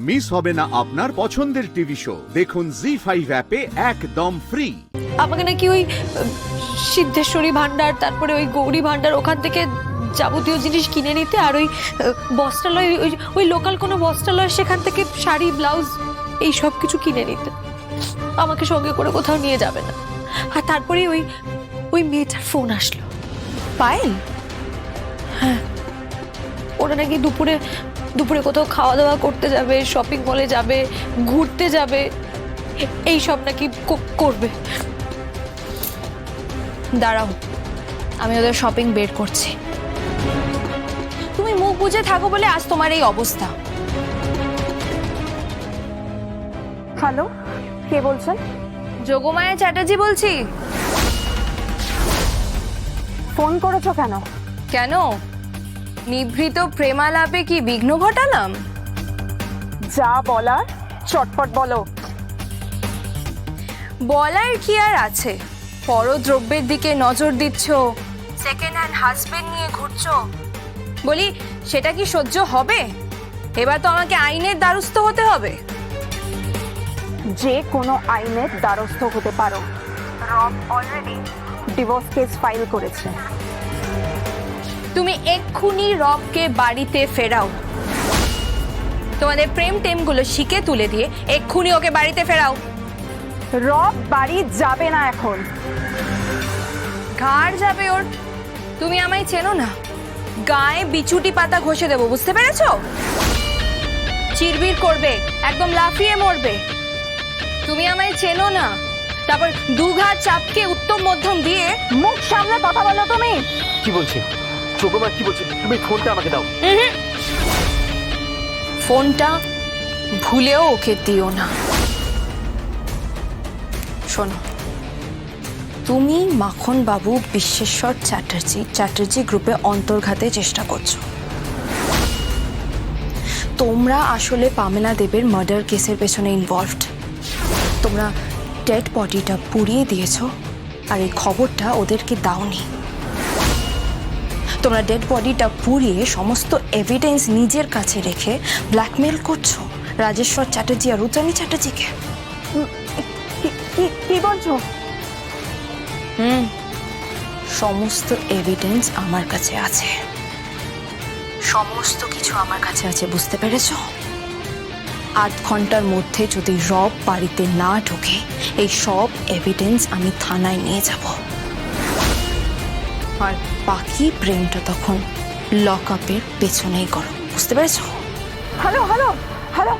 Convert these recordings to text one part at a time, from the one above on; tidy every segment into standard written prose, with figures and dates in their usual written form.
Miss হবে না আপনার পছন্দের টিভি শো। দেখুন জি5 অ্যাপে একদম ফ্রি। আমাকে নাকি ওই সিদ্ধেশ্বরী ভান্ডার, তারপরে ওই গৌরী ভান্ডার, ওখান থেকে যাবতীয় জিনিস কিনে নিতে, আর ওই বস্ত্রালয়, ওই লোকাল কোনো বস্ত্রালয়, সেখান থেকে শাড়ি ব্লাউজ এই সব কিছু কিনে নিতে। আমাকে সঙ্গে করে কোথাও নিয়ে যাবে না। আর তারপরে ওই মেয়েটার ফোন আসলো। পায়েল? হ্যাঁ, ওরা নাকি দুপুরে কোথাও খাওয়া দাওয়া করতে যাবে, শপিং মলে যাবে, ঘুরতে যাবে, এই সব নাকি করবে। দাঁড়াও, আমি ওদের শপিং বের করছি। তুমি মুখ বুজে থাকো বলে আজ তোমার এই অবস্থা। হ্যালো, কে বলছেন? যোগমায়া চ্যাটার্জি বলছি। ফোন করেছো কেন? কেন? নিভৃত প্রেমালাপে কি বিঘ্ন ঘটালাম? যা বলার চটপট বলো। বলার কি আর আছে? পরদ্রব্যের দিকে নজর দিচ্ছ, সেকেন্ড হ্যান্ড হাজবেন্ড নিয়ে ঘুরছো, বলি সেটা কি সহ্য হবে? এবার তো আমাকে আইনের দ্বারস্থ হতে হবে। যে কোনো আইনের দ্বারস্থ হতে পারো। রব অলরেডি ডিভোর্স কেস ফাইল করেছে। তুমি এক্ষুনি রবকে বাড়িতে ফেরাও। তোমাদের প্রেম টেমগুলো শিখে তুলে দিয়ে এক্ষুনি ওকে বাড়িতে ফেরাও। রব বাড়ি যাবে না এখন। ঘাড় যাবে ওর। তুমি আমায় চেনো না, গায়ে বিছুটি পাতা ঘষে দেবো, বুঝতে পেরেছো? চিরবির করবে, একদম লাফিয়ে মরবে। তুমি আমায় চেনো না, তারপর দুঘাত চাপকে উত্তম মধ্যম দিয়ে। মুখ সামনে কথা বলো তুমি। কি বলছে যোগমা, কি বলছে? তুমি ফোনটা আমাকে দাও। ফোনটা ভুলেও ওকে দিও না। শোনো, তুমি মাখন বাবু বিশ্বেশ্বর চ্যাটার্জি গ্রুপে অন্তর্ঘাতে চেষ্টা করছো। তোমরা আসলে পামেলা দেবের মার্ডার কেসের পেছনে ইনভলভড। তোমরা ডেড বডিটা পুড়িয়ে দিয়েছো, আর এই খবরটা ওদেরকে দাওনি। তোমরা ডেড বডিটা পুড়িয়ে সমস্ত এভিডেন্স নিজের কাছে রেখে ব্ল্যাকমেল করছো রাজেশ্বর চ্যাটার্জি আর রুদ্রাণী চ্যাটার্জিকে। কি বলছো? সমস্ত এভিডেন্স আমার কাছে আছে, সমস্ত কিছু আমার কাছে আছে, বুঝতে পেরেছো? 8 ঘন্টার মধ্যে যদি রব বাড়িতে না ঢোকে, এই সব এভিডেন্স আমি থানায় নিয়ে যাব, আর বাকি প্রেমটা তখন লক আপের পেছনেই করো, বুঝতে পেরেছো? হ্যালো হ্যালো হ্যালো,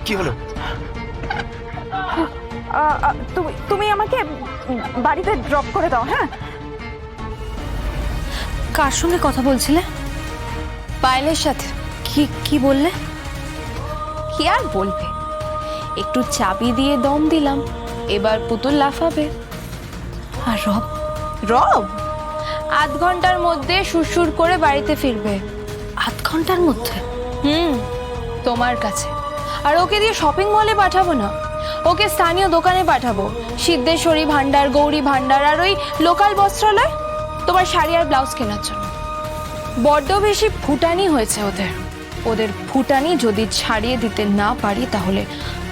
কি হলো? তুমি আমাকে বাড়িতে ড্রপ করে দাও। হ্যাঁ, কার সঙ্গে কথা বলছিলে? পায়েলের সাথে। কি বললে? কি আর বলবে, একটু চাবি দিয়ে দম দিলাম, এবার পুতুল লাফাবে। আর রব? রব 8 ঘন্টার মধ্যে সুরসুর করে বাড়িতে ফিরবে। 8 ঘন্টার মধ্যে? তোমার কাছে। আর ওকে দিয়ে শপিং মলে পাঠাবো না, ওকে স্থানীয় দোকানে পাঠাবো। সিদ্ধেশ্বরী ভান্ডার, গৌরী ভান্ডার, আর ওই লোকাল বস্ত্রালয় তোমার শাড়ি আর ব্লাউজ কেনার জন্য। বড্ড বেশি ফুটানি হয়েছে ওদের ফুটানি যদি ছাড়িয়ে দিতে না পারি, তাহলে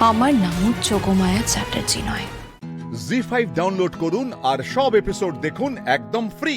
আমার নামও যোগমায়া চ্যাটার্জি নয়। জি5 ডাউনলোড করুন আর সব এপিসোড দেখুন একদম ফ্রি।